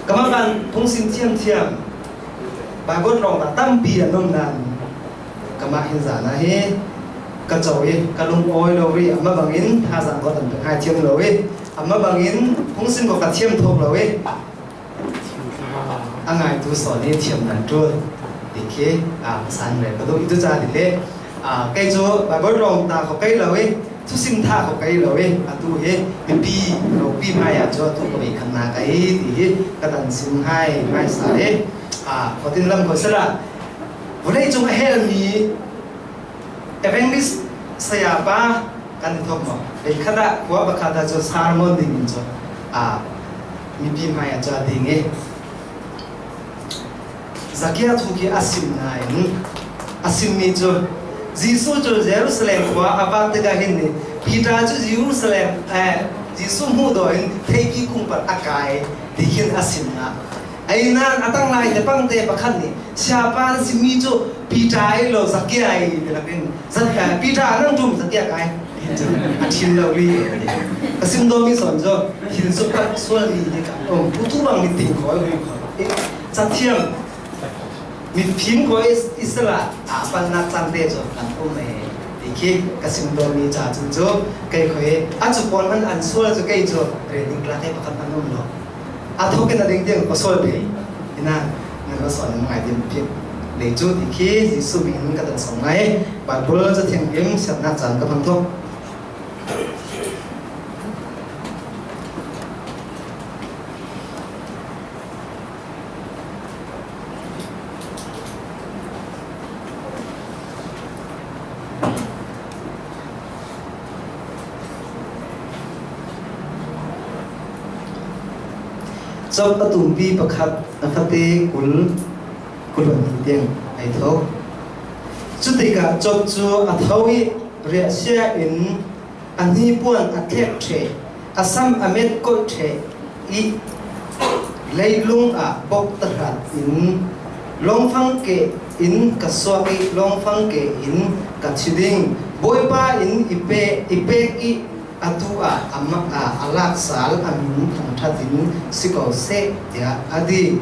Kama kan thong sim thiam Bible rong ta tam pi anom nan kama hin za na he ka chawi ka lung oi lo ri amma bangin tha za ko tan hai thiam lo we amma bangin thong sim ko ka thiam thok lo we angai tu so ni thiam nan tu dikhe san le ka do itu cha di le kai jo Bible rong ta ko kai lo we tu sim tha ko kai lo we atu he pi lo pi ma ya jo tu ko bi khan na kai ti ka tan sim hai mai sa he có tin lâm có sẽ là vừa đây chúng ta hay mi evangelist saya ba kan thok mo để khada kwa ba khada cho sermon ding cho mi pi mai cho ding e zakia thu ki asim na in asim mi cho Jesus cho Jerusalem kwa abat ga hin ni Peter cho Jerusalem Jesus mu do in thei ki kum par akai dikhin asim na ai nan atang lai te pang te pakhan ni siapa si mi cho pitai lo zakia ai de la pen zakia pita nang tum zakia kai athin lo li asim do mi son jo hin so ka so li de ka putu bang mi ting khoi hoi sathiam mi phim ko isla pan na chan te jo kan o me dikhi kasim do mi cha chu jo kai khoi a chu pon man an so jo kai jo training class te pakhan anom lo thâu cái là đến tiếng có sôi bể na nên có sôi ngoài điểm việc để chú thì khi thì sự mình cái tận sống này bạn bữa cho thiền kiếm sẽ nát chẳng các phong thuốc trong các tùng pi bậc hạt phát tế cul tiếng ai thấu chút thì cả chốt chú thấu ý rẻ xe in anh hi buồn thép trẻ sam amet cốt trẻ ý lấy lung bốc tất hạt in long phăng kệ in cả xoa cái long phăng kệ in cả chi đinh bôi ba in ipe ý atu amma alak sal amin thang thatin siko se ya adi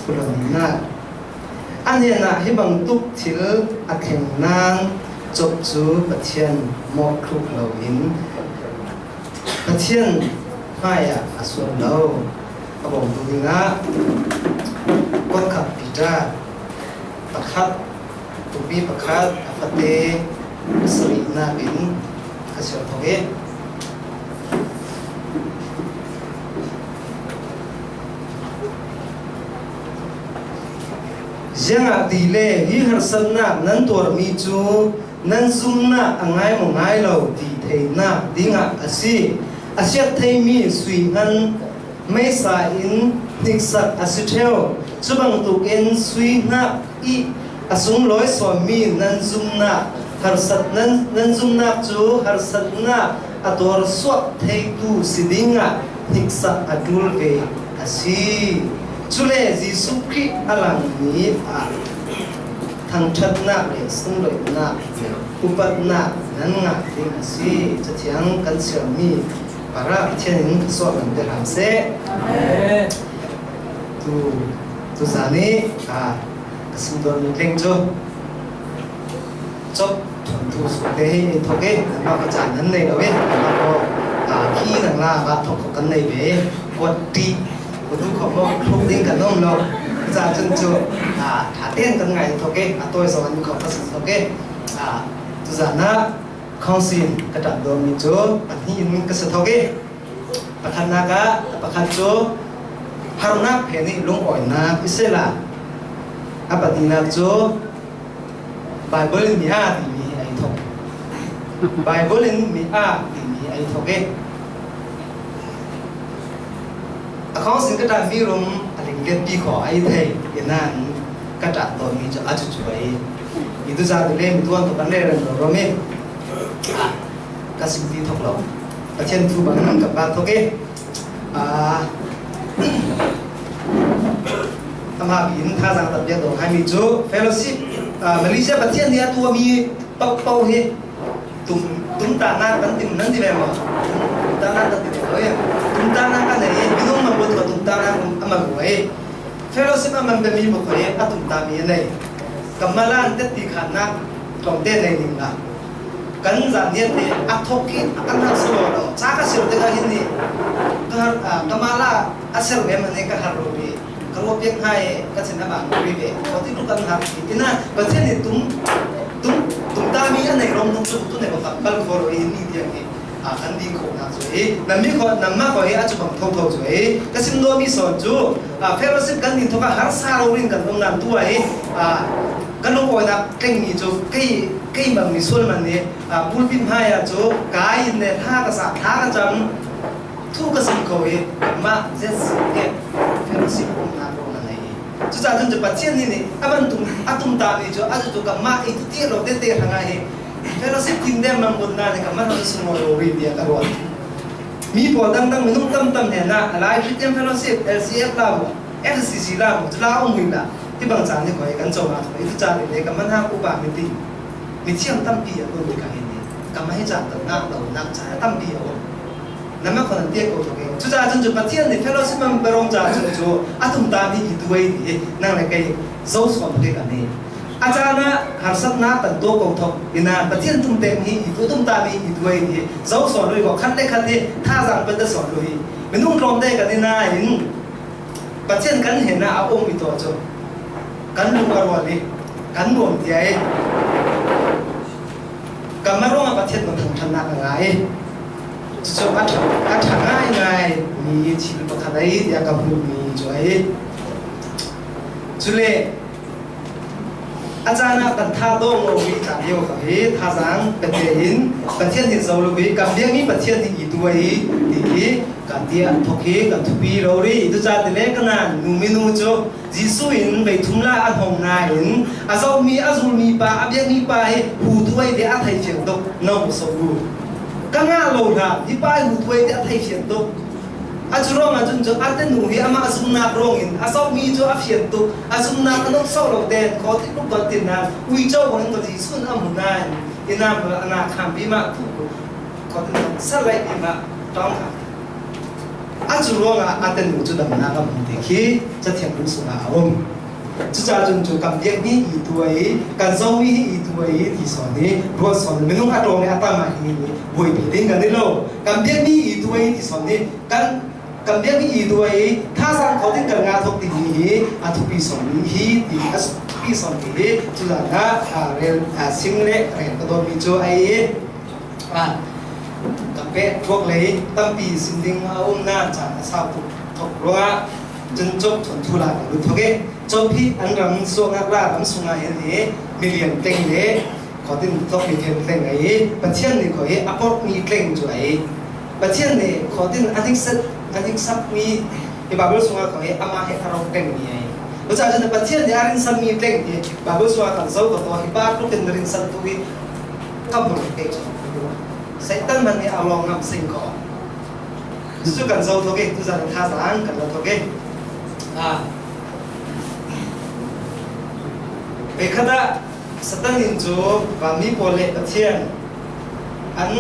kulana anena hibang tuk thil atheng nan chop chu pathian mo khuk lo in pathian haya asun lo abong tu dinga kot khat pita pakhat tupi pakhat afate sri na in kasih oke jangan dile hi harsan na nan tor mi chu nan zum na angai mo ngai lo di thei na dinga asiat thei mi sui ngan mai sa in niksat asithel chubang tu ken sui na I asung loi so mi nan zum na harsat nan zum na chu harsat na ator swat thei tu sidinga niksat adul ve asi chule Jisu Christ alang ni thang that na le sung loi na upat na nan nga ding asi chathiang kan siami para thianin so ban de ham se tu zani kasim don leng jo chop tu su te thoke ma ka chan nan nei lo we ma ko khi nang la ba thok kan nei be wat ti tu ko mo thuk ding kan nom lo za chân chu thả tiền kan ngai thoke tôi so an ko ka sim thoke tu zana không xin cái trận đồ mình chỗ anh nhìn cái sự thoke pakhan na ka pakhan cho haruna pheni lung oi na isela apatina cho Bible mi a ti mi ai thok Bible mi a ti mi ai thoke không xin cái trận mi rum anh get bi kho ai thei enan cái trận đồ mi cho achu chu ai itu za de le mi tuan to kan le ro me kasim ti thok lo pathian thu bang nam ka ba thoke ama bin tha jang tập do hai mi chu fellowship Malaysia pathian dia tu mi pau he tum ta na kan tim nan di be mo ตานาตัดติดเลยตุ้มตานากันเนี่ยพี่น้องมันบอกว่าตุ้มตานามันมันรวยเฟลสิบมันเป็นมีบุคคลอะตุ้มตามีเนี่ยกำมาลานเด็ดตีขันนักของเต้นในนิ่งละกันจันเนี่ยเตะอัทอกกิอันนั้นสโลเราจ้าก็เสียเด็กกันนี่ก็กำมาลาอัศเรมันเนี่ยก็ฮารุบีก็ว่าเพียงให้ก็เช่นนั้นบางทีเบเขาที่ลูกกันฮารุบีที่นั่นประเทศนี้ตุ้มตามีอันไหนรองตุ้มจุดตุ้มไหนบอกกับกัลโคโรอินนี่เดียวนี่อันดีของน่าสวยนั่นมีคนนั่นมากกว่าอาจจะบังทบสวยก็สิ่งโน้มีสอนจูเฟลสิบกันนี่ทุกอย่างหาสารวิ่งกันตรงนั้นตัวกันลงไปนับเก่งนี่จูใครบางมีส่วนมันเนี่ยพูดพิมพ์ให้จูกายเนี่ยท่ากษัตริย์ท่ากจังทุกสิ่งเขามาเจ็ดสิบเฟลสิบองนาโรนั่นเองจุดจนจะปัจเจียนนี่มันตุ้มตานี่จูอาจจะจูกับมาอีกที่เราเตะทางไงเฟลสิบทิ้งได้มันบนนั้นกับมันเราสมองเราเรียนกันวันมีพอตั้งมันต้องตั้งเนี่ยนะอะไรที่เต็มเฟลสิบ LCF เรา FCC เราจะเล่ามึงละที่บางจานที่คอยกันจงมาไอ้ทุกจานเนี่ยกับมันห้าอุบาไม่ตีมีเที่ยงตั้งปีอ่ะตัวมีการเห็นเนี่ยกับไม่ให้จานตั้งหน้าเรานักจ่ายตั้งปีอ่ะนั่นมันคนนั้นเตี้ยกว่าตัวเองทุกจานจนปัจเจียนเนี่ยเฟลสิบมันไปรองจานจูอาตุ้มตามีอีด้วยนั่งในกันโซ่สอนด้วยกันเนี่ยอาจารย์นะหาสักนัดตั้งตัวกองทัพอินาปัจเจียนตุ้มเต็มที่อีกตุ้มตามีอีด้วยเนี่ยโซ่สอนด้วยก็ขั้นได้ขั้นที่ท่าสั่งเป็นจะสอนด้วยเป็นนุ่งรองได้กันนี่นะเห็นปัจเจียนกันเห็นนะเอาองค์อีตัวจูกันดูอร่อยดิกันบ่มใหญ่กันมาร่วมประเทศมันทำชนะง่ายจะอัดง่ายง่ายมีชีวิตประคันได้อยากกับบุญมีจ่วยจุเลอาจารย์นักการท่าโดงโลวิจารณ์เดียวกับเฮท่าสังเป็นเดินประเทศที่เราลูกกับเรื่องนี้ประเทศที่อีตัวที่กันเดียทุกข์กันทุกปีเราดีทุกจานเล็กขนาดนุ่มมินุโจจิสุอินไปทุ่มละอันหงนายอินอาจจะมีอาจุมีปาอาเบียมีปาหูด้วยเดียไทยเชียงตกน้องสบูกังอาโลกาที่ปาหูด้วยเดียไทยเชียงตกอาจุรองอาจุนจอาเตนูฮีอามาอาจุนักรองอินอาจจะมีโจอาเชียงตกอาจุนักน้องสาวเราเด่นขอที่ลูกกันตินนะวิจารณ์วันนี้จิสุนอามุนายอินาเมื่ออนาคตบีมาทุกขอที่สลายบีมาต้องอาจุรองอาเตนูจุดมันนะครับมันเด็กจะเทียมรู้สุราอมจุดจาจุนจุกับเด็กนี้อีตัวการสอนวิธีอีตัวที่สอนนี้รัวสอนไม่ต้องอาตรงอาตมาที่นี่บุยดิ้งกันนี่โลกับเด็กนี้อีตัวที่สอนนี้กันเด็กนี้อีตัวถ้าสั่งเขาที่กันงานทุกทีนี้อาทุกปีสอนนี้ที่ปีสอนนี้จุดนั้นเรียนสิ่งเล็กเรียนกระโดดมีโจไอกับเป็ดพวกเลยตั้งปีสิ่งดิ่งเอาหน้าจากสาวถูกรัวจนจบจนทุลาหรือทุกจบพี่อันรำส่งอักลาลำส่งอะไรนี่มีเรียนเต็งเลยขอที่ต้องมีเทียนเต็งไงประเทศนี้ก็อพอมีเก่งจ่วยประเทศนี้ขอที่อันที่สักมีบาเบิลส่งก็อามาให้เราเก่งนี่เพราะฉะนั้นประเทศนี้อารินสันมีเก่งนี่บาเบิลส่งกันเจ้าก็ตัวที่บ้านลูกเป็นอารินสันตัวที่กับบุญเก่งใส่ตั้งมันนี่เอาลองนำสิ่งก่อนจู่กันเจ้าตัวเก่งจู่จะท่าทางกันเราตัวเก่งไปขณะสตันนินจูบามีโพเลปเทียนอัน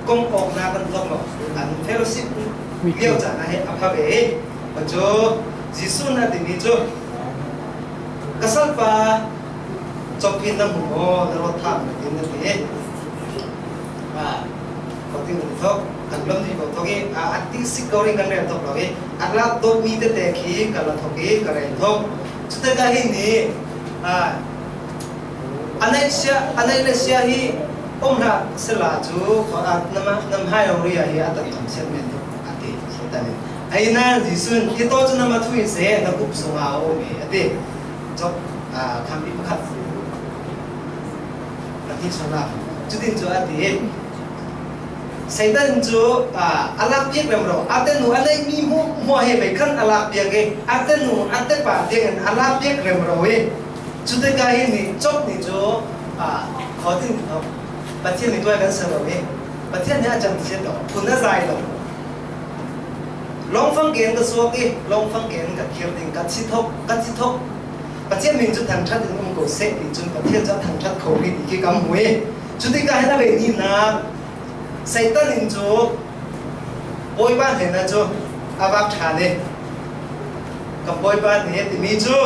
กงออกนากันต้องหรอกอันเฟลสิบเลี้ยวจากนั้นให้อภัยปัจจุจิสุนัดนี้จูกษัตริย์ป่าจบพินาหัวดรธรรมดินนี่ก็ที่มันทอกกันล้มที่ก็ทอกอันที่สิกอริกันเรียนทอกเลยอันละตัวมีแต่เด็กขี้กันละทอกกันเรียนทอกจุดที่การนี้อันนี้เสียฮีองค์นั้นสลาจูขอน้ำให้เราเรียกอัตติมเสียเมนต์อัตติสุดท้ายไอ้นั่นที่สุดที่ตัวจุนมาทุยเสียนักบุกสงเอาเมอัตติจบคำพิพากษาอัตติสลาจุดที่จูอัตติใส่ตั้งจูอาลักเพียกแบบเราอัตติหนูอะไรมีหัวเหตุไปขั้นอาลักเพียกอัตติหนูอัตติป่าเดียงอาลักเพียกแบบเราจุดที่การนี้จบนี่จูขอที่ประเทศนี้ตัวกันเสร็จแล้วประเทศนี้อาจารย์เสร็จแล้วคุณน่าใจแล้วลองฟังเกณฑ์กับสวกลองฟังเกณฑ์กับเขียนดิ่งกับชิทกประเทศนี้จุดทางชาติมันก็เสร็จจุดประเทศจะทางชาติเขาดีกี่กำหัวจุดที่การให้ได้นี่นะ ไซตันอินจูโอยบ้านเห็นนะจูอาบับชาเนกับโอยบ้านเห็นที่มีจู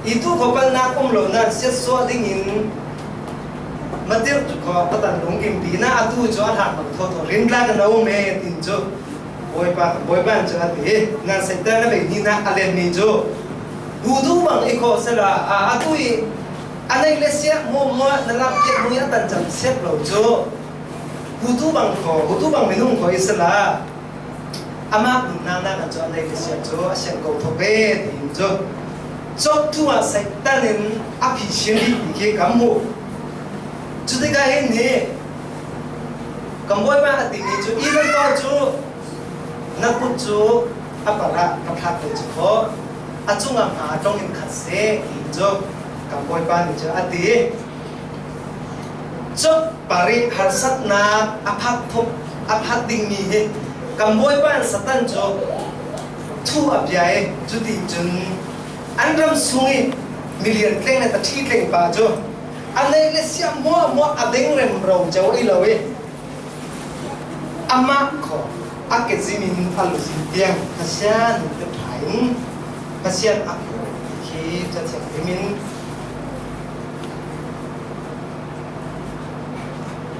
อีตู้ขบันนักอมหลงนั้นเสียสวดดิ่งมาเดียวขอประตันหลงกิมปีน่าตู้จูอาหารมันทอดริมลากันเอาเมตินจูโอยบ้านจูอาทิงานไซตันนั่นเป็นนี่นะอะไรมีจูดูบางอีกคนเสละตู้อีอันนี้เลเซียมัวนั่นละเก็บมัวตันจับเสียบเราจูดูบางเมนูของอิสลามอามาบุญนานากันจูอันนี้เลเซียจูเสียงกูทุกเอ็ดจูจบทั่วไซตันนั้นอภิเษกที่เกี่ยกับมูจุดที่การเห็นนี่กำบวยมาอดีตจูอีกันต่อจูนักบุญจูอัปรากับทักเป็นจูอาจุงอาหารตรงนี้ขัดเสียอีจูกำบวยปานจูอดีตจูปาริหัสนาอภัททุอภัทดิ่งมีกำบวยปานสตันจูทั่วใหญ่จุดที่จุนอันรำสุงมิเลียนเคร่งในตะที่เคร่งป่าจูอันนี้เลเซียมัวอเด้งเรมเราเจ้าอีเลวอามาขออาเกจิมินฟัลลุสิเตียงพัชยานเดือดไถ่พัชยานอักคีจะเสียงเดมิน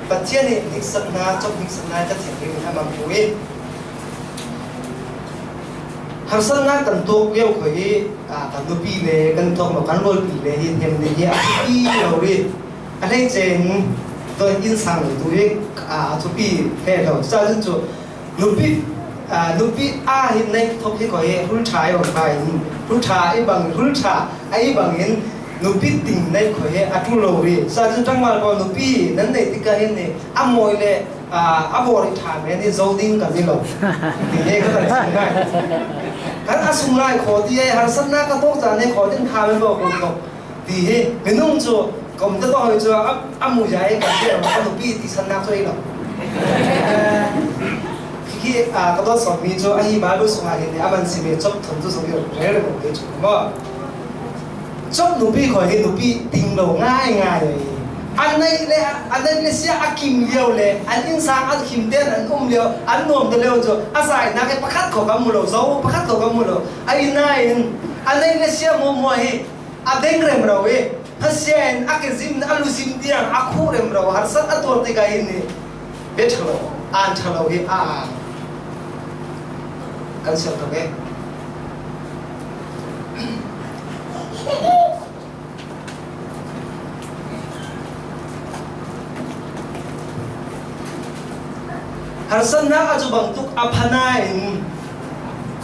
ปัจจัยนี้นิสันนาจบนิสันนาจะเสียงเดมินทำมาปุยหากสันนากันตัวเกี่ยวกับกันตัวปีเลยกันตัวมากันโรลปีเลยเห็นเห็นในที่ปีเราเรียอะไรเจนตัวอินสังตัวเองตัวปีแค่เราจะจะจูลูปีเห็นในทบที่ก่อเหตุรุ่นชายออกไปรุ่นชายไอ้บางรุ่นชายไอ้บางเห็นลูปีติ่งในก่อเหตุทุเราเรียจะจะจังมาก่อนลูปีนั้นในที่การเห็นเนี่ยมวยเลยบริธานเนี่ยโจดิ้งกันนี่หรอที่นี่ก็ได้สิ่งง่ายการอาสุงไล่ขอที่หาสันนักต้องการในขอที่ทำให้บอกผมก็ที่ไม่นุ่งจูก็ไม่ต้องให้จูมวยใหญ่กันเดียวลูปีที่สันนักช่วยหรอกที่ก็ต้องสอนมีจูไอ้บาลูสงาเห็นเนี่ยมันสิเมจบทำตัวสมัยเรื่องของเด็กจูก็จบลูปีขอเห็นลูปีติ่งเราง่ายเลยอันนี้เลยเสียอาคิมเลี้ยวเลยอันนี้สร้างอาคิมเด่นอันเลี้ยวอันโน้มเลี้ยวจูอาศัยนักให้ประคัดของกำมือเราโซ่ประคัดของกำมือเราไอ้นายอันนี้เลยเสียมัวให้อาเด้งเรื่องเราฮัสเซนอาเกซิมอัลลุซิมเดียงอาคูเรื่องเราฮัสซัดตัวที่กายนี่เบ็ดเราอ่านเรากันเสียตัวเองหากสันนักอาจจะบังทุกอภัย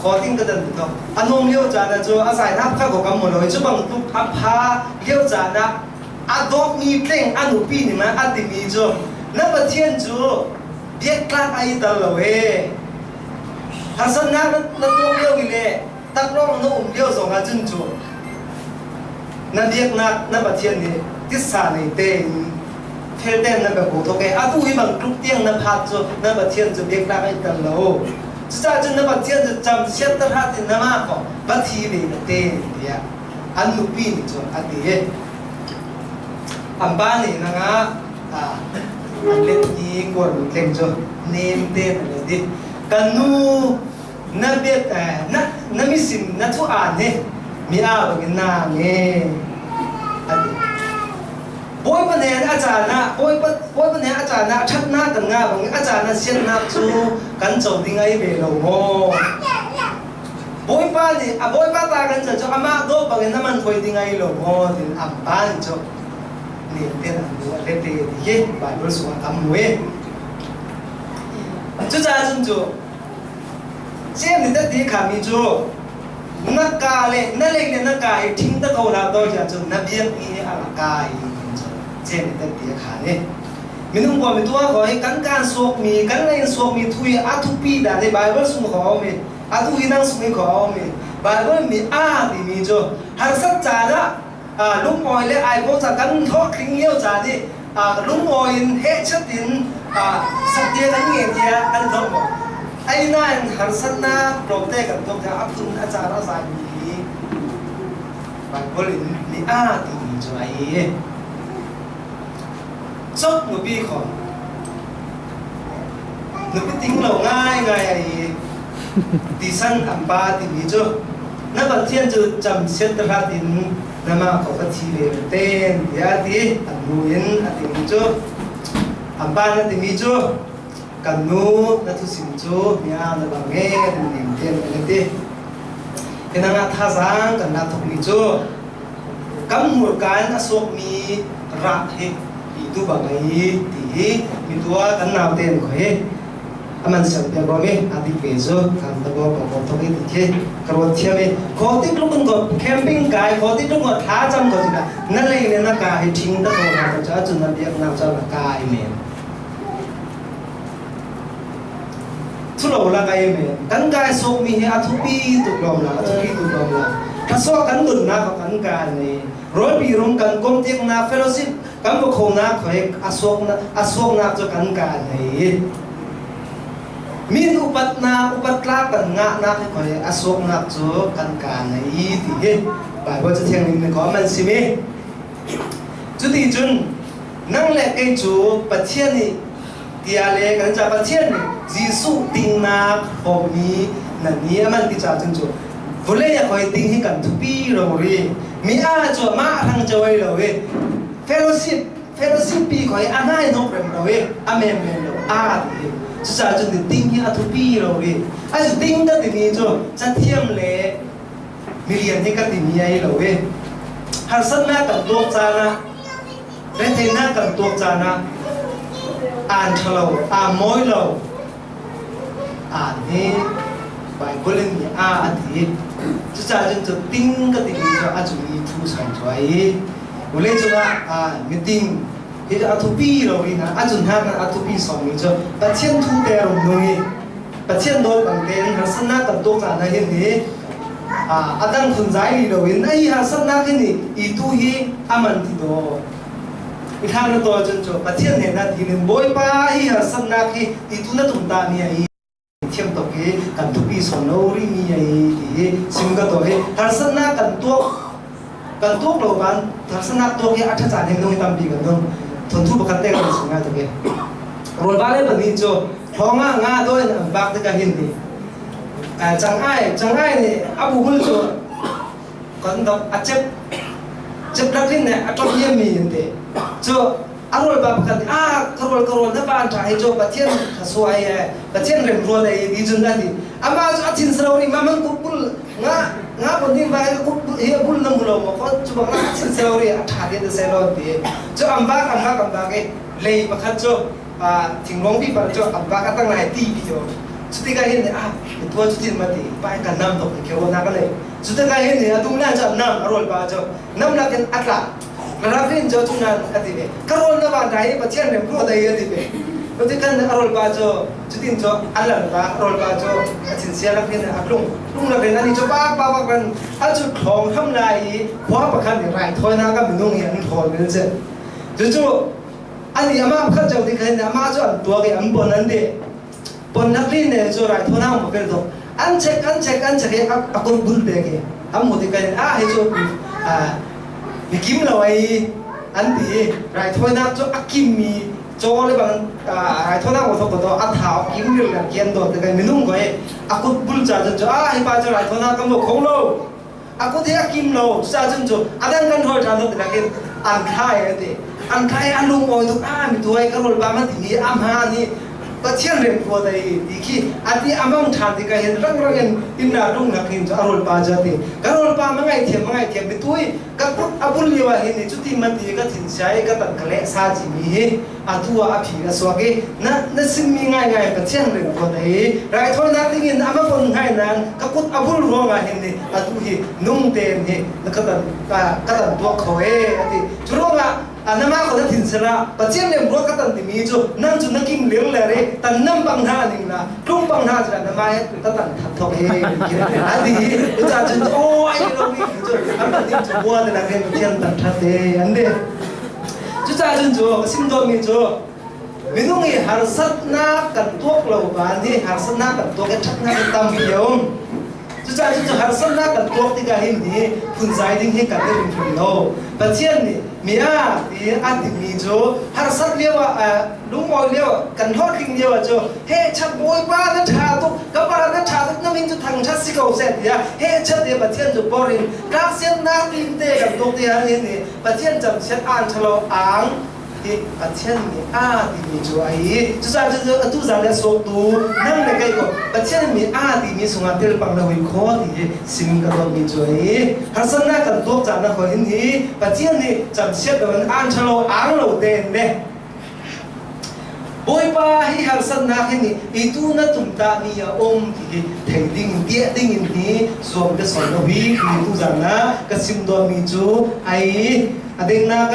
ขอทิ้งกันดีต่ออันนงเลี้ยวจานะจูอาศัยนับข้าของกำมือเลยจะบังทุกอภัยเลี้ยวจานะอาดอกมีเพลงอนุปีนี่มันอาจจะมีจูนับประเทศจูเบียดกลางไอ้ตลอดหากสันนักนับนงเลี้ยวกิเลตักร้องนุ่มเลี้ยวส่งอาจุนจูนับเบียดนับประเทศนี้ทิศานี่เต็งเทเดนนั่นแบบโหทุกข์ตู้ที่บางทุกเตียงนั่นพัดจูนั่นแบบเทียนจะเบียกได้กันแล้วจะจนั่นแบบเทียนจะจำเสียตระที่นั่นมากกว่าบัดทีเลยเต็มเดียอันลูปีนี่จูอันเดียอันบ้านนี่นะงะอันเล็กนี้กวนเล็กจูเนมเต็มเลยดิกันนูนั่นเบียนั่นมิสิมนั่นทุกอันเนี่ยมีอะไรกันน่าเนี่ยอันนี้บอยปัญญาอาจารย์นะบอยปัญญาอาจารย์นะชัดหน้ากันง่ายบางอาจารย์นะเสียนนักจูกันโจมดิ้งไอ้เบลโง่บอยป้านี่บอยป้าตากันจะจูอามาโดบางน้ำมันถอยดิ้งไอ้โลโง่ดิ้งอับบ้านจูนี่เดี๋ยวดูอะไรเดี๋ยวยี่บาลูสวงคำมวยจูจ้าจูเสียนี่แต่ดีขามีจูนักกาเลยนั่นเลยนักกาทิ้งตะโกนเราตัวจะจูนับเบี้ยนี่อะไรกายเจนแต่เดียขาเนี่ยมีนุ่งบ่มีตัวขอให้กันสวกมีกันเล่นสวกมีทุยอาทุปีด่าในไบเบิลสุ่มขอมีอาทุยนั่งสุ่มขอมีไบเบิลมีที่มีจ้ะหากสัจจานะลุงมอยเลยไอ้พวกจะกันทอคลิ้งเลี้ยวจ่าดิลุงมอยเฮชัดดินสัตย์กันเงี้ยกันทอมไอ้นั่นหากสัจนะโปรเตกันตัวจะอับตุนอาจารย์อาจารย์มีไบเบิลมีที่มีจ้ะไอ้จบลูปีของ นึกติ้งเราง่ายไงตีสั้นอัมปาตีมีจ้ะนับเทียนจะจำเสตระดินนำมาขอกทีเรเต้นยาดีอันนูอินอันติมีจ้ะอัมปานันติมีจ้ะกันนูนัทุสิมจ้ะมีอันนับเงี้ยนิมเทียนอันนี้เห็นงาท่าสังกันนัทุมีจ้ะกำมือการอสวกมีรักเหitu bagai ti mitua kan na ten ko he aman sam pe ro me adi peso kan ta go ko to ke ti karo thia me ko ti lu kun ko camping kai ko ti lu ko tha cham ko jina na le ne na ka he thing ta ko na cha chun na biak na cha la kai me chu lo la kai me kan kai sok mi he athu pi tu lom la athu pi tu lom la ka so kan dun na ko kan ka ni roi pi rom kan kom tek na fellowship kan bo khom na khoi asok na cho kan ka nei min upat la kan nga na khoi asok na cho kan ka nei ti he bai bo cha thiang nim ko man si me chu ti chun nang le kai chu pathian ni tia le kan cha pathian ni jisu ting na khom mi na ni aman ti cha chun chu vole ya khoi ting hi kan thu pi ro ri mi a cho ma thang choi lo we fellowship pi khoi anai no prem lo we amen men lo a ti cha chun ti ting hi a thu pi ro ri a chu ting ta ti ni cho cha thiam le million hi ka ti mi ai lo we har san na kan tok cha na re the na kan tok cha na an thalo a moi lo a ni bài cô lên thì thì chú cha chân cho tinh cái tình cho chú ý thu sản choái cô lên cho mình tinh thì cho thu pi rồi na chú hàng thu pi xong mình cho bà thiên thu đề rồi nuôi bà thiên đôi bằng tên hàng sân na tận tốt cả này hiện thế đang thuần giải đi rồi này hàng sân na cái này ý tu hi aman thì đồ cái hàng nó to chân cho bà thiên này na thì nên bôi ba hi hàng sân na khi ý tu nó thùng ta này thiam to ke kan tu pi so no ri mi ai ti sim ga to he harsana kan to lo ban harsana to ke atha cha ne no tam pi ga no thon thu bakhat te ga singa to ke rol ba le ban ni cho thonga nga do en bak te ka hin ni chang ai ni abu hul cho kan do chep lakin ne atok ye mi ente cho arol ba bakhat karol na ban tha he cho pathian khaswai pathian rem ro dai di jun da di ama cho athin srauri mamang kupul nga ponding ba ko he bul nam bulo mo ko chu ba athin srauri atha de se lo di cho amba ke lei bakhat cho thinglong bi par cho amba ka tang nai ti bi cho chuti ka hin to chutin ma ti pa ka nam to ke ro na ka le chuti ka hin ne atung na cha nam arol ba cho nam la ken atla Raffin jo tunan atibe karol na ba dai pathian rem ro dai atibe pati kan arol ba jo chutin jo alar ba arol ba jo achin sia la phin aklung lung la ren ani jo ba kan a chu khong ham lai khwa pa khan ni rai thoi na ka minung yan thoi mel je ju ani ama khan jo ti khan ama jo an tua ke am bon an de bon na rin ne jo rai thona mo pel do an check he akon bul be ke am mo ti kan he joมีกิมเราไอ้อันที่ไรทั่วหน้าจะอักกิมมีโจ้เลยบางไรทั่วหน้าของเขาตัวอัฐาวกิมเรื่องเกียนโดดแต่กันไม่นุ่งก็ไอ้อากุบุลจ่าจนจ่าไอ้ป้าจะไรทั่วหน้ากำลังของเราอากุที่อักกิมเราจ่าจนจ่าอันนั้นกันถอยทางโดดแต่กันอันคายอะไรอันคายอันลุงโอยทุกมีตัวไอ้กระโดดบ้ามันที่มีอัมฮานี่ก็เชี่ยนเรื่องตัวใดดีขี้อันที่อามั่งทานที่ก็เห็นรังอินดาดุงนักหินจะอารมณ์ปาจัดที่กระโดดปามันไงเทียมไปตัวก็ปุ๊บอาบุลเลียวเห็นจุดที่มันดีก็ถิ่นใช้ก็ตัดกระเละซาจิมีอาตัวอาผีก็สวกนั่นซึ่งมีง่ายก็เชี่ยนเรื่องตัวใดไรทนนักที่เห็นอามั่งคนง่ายนั้นก็ปุ๊บอาบุลรัวมาเห็นนี่อาตัวที่นุ่งเต็มนี่แล้วก็ตัดตัวเขาอันที่จุดว่านั่นมาคนนั้นถิ่นสระปัจจัยเนี่ยรัวก็ตัดที่มีจุดนั่นจุดนักกินเลี้ยงเลยตันน้ำบังหน้าหนึ่งนะทุ่งบังหน้าจะนั่นมาตัดทับทองอันนี้จะจุดโอ้ยเราไม่จุดอันนี้จุดบัวแต่ละเรื่องเทียนตัดทับอันนี้จุดจุดสิ่งตัวมีจุดมีนุ่งอีหาสัตว์นักกันตัวเราบ้านนี่หาสัตว์นักกันตัวกันชักนักกันตามเพียว จุดจุดหาสันนักกันตัวที่กันหินนี้คุณใจดิ้งให้กันได้เป็นทุนโลปัจเจียนนี่มีที่อันที่มีจูหาสันเลี้ยวลุงมอยเลี้ยวกันทอดทิ้งเลี้ยวจูเฮ้ชัดบอยบ้านนั่นชาตุกับบ้านนั่นชาตุน้ำมินจุดทางชัดสิเกาเสร็จเนี่ยเฮ้ชัดเดียปัจเจียนจูบรินกราเซียนนักลินเตกันตัวที่อันนี้นี่ปัจเจียนจำเช็ดอ่านชะลออ่างที่ปัจเจียนมีที่มีจูไอ้จุดจุดตุจานเลี้ยโซตูนั่นเลยก็อีกปัจเจียนมีที่มีสุนัขเทลปังเราวิเคราะห์ที่สิงคโปร์มีจูไอ้หาสันนักกันตัวจานนักคนนี้ปัจเจียนนี่จำเช็ดมันอ่านชะลออ่างเราเด่นเนี่ยบอยป้าให้หาสันนักนี่itu na tumta ni yaที่เทดิ้งเตี้ยดิ้งนี่ส่วนจะสอนเราวิตุจานนะก็สิมตัวมีจูไอ้อดีตนัก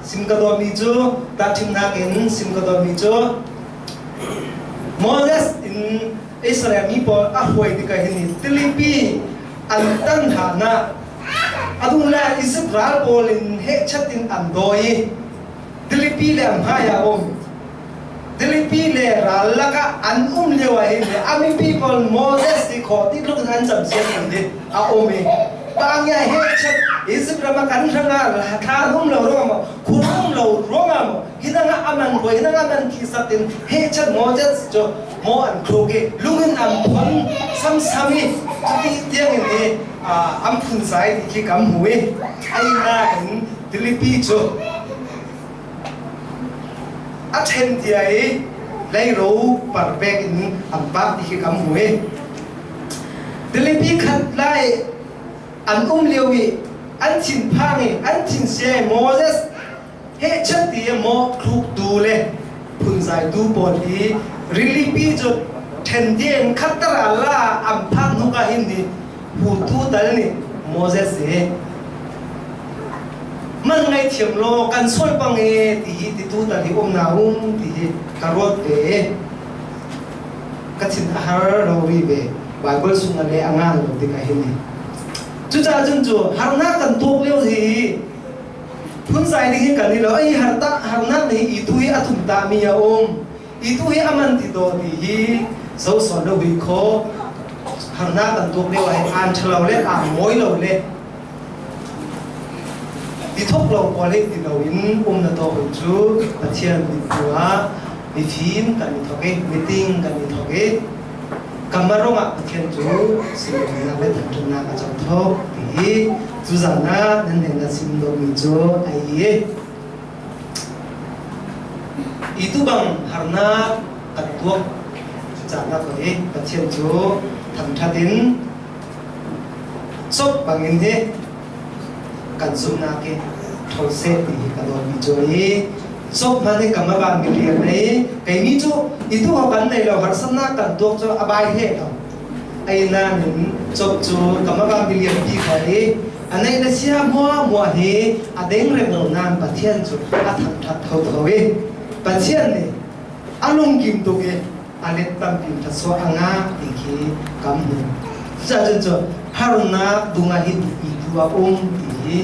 สิมกระโดดมีจูตัดทิมนักเองสิมกระโดดมีจูโมเสสอินอิสราเอลมีพออาหวยที่กันนี่ฟิลิปปีอันตั้งฐานะอดุลลาอิสราเอลโอลินเฮชัดินอันโดยฟิลิปปีเลมหายาอมฟิลิปปีเลรัลละก็อันเลวะเห็นเลยอามีพีพอลโมเสสที่ขอที่ลูกท่านจำเสียงดีอาโอเมบางอย่างเฮชัดอิสราเอลกันทั้งนั้นท่านุ่มเราร้องมาคุณนุ่มเราร้องมาฮินังอามันรวยฮินังอามันคิดสัตย์เฮชัดโมเสสจะโมอันครูเกลุงอันพันซ้ำๆจุดที่เที่ยงนี้อันพุนสายที่กำหวยไอ้น่าเห็นฟิลิปปีจูอัศนที่ไอ้ได้รู้ปากเบกินอันปักที่กำหวยฟิลิปปีขัดไล่อันเลี้ยวอีอันชินพังอันชินเสียโมเสสเฮชัดที่โมคลุกดูเลยพุนสายดูบอดีริลิปีจุดเทนเดียนขัดตระลาอัมพังนุกาหินนี่ผู้ทูตัลนี่โมเสสมันไงเทียมโลกันช่วยปังที่ทูตัลที่อมนาอุ้มที่การวดเปกัดสินอาหารเราวีเบไบเบิลสุนันเลอ่างเราที่กาหินนี่จุดจ้าจุนจูหานักกันตัวเลี้ยวที่พุนสายที่กันนี่เราไอ้หานักนี่อีตุยอัตุมตามียาอมitu he aman ti do di hi so so do wi kho harna kan tok le wai an chalo le a moi lo le ti thok lo ko le ti lo in na to ho chu pathian ni tua ni thim kan ni thoke meeting kan ni thoke kamaronga pathian chu sim na le thang na ka cham thok ti chu za na nan ne na sim do mi chu ai ye itu bang harna katuak jana ko pathian chu tham thatin sop bangin he kan sumna ke those ti ka do mi choi sop mane kama ba mi ri nei kai mi chu itu ho kan nei lo har samna kan tuak chu abai he lo ai na nin sop chu kama ba mi ri pi khai anai na sia mo he adeng re no nan pathian chu a tham that tho thoปัจเจียนนี่อารมณ์กิมตุกเออเล็ดตั้มกิมทัศวะงาติคีกำหูจะจนฮารุนาดุงาหินอีกัวองตี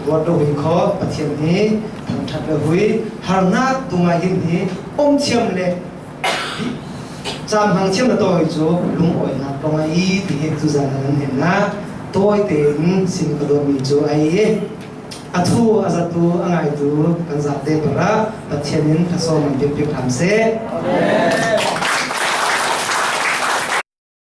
วัดโดยขอปัจเจียนนี้ทำชัดเลยหุยฮารุนาดุงาหินนี้องเชียมเลยจำหังเชียมละตัวอีจูลุงอ่อยนับตรงไอ้ที่เห็นจุดนั้นเห็นนะตัวเต็งสิงคโปร์มีจูไอ้atu azatu angai tu kan zate bara pathianin thasom an pip pip tham se amen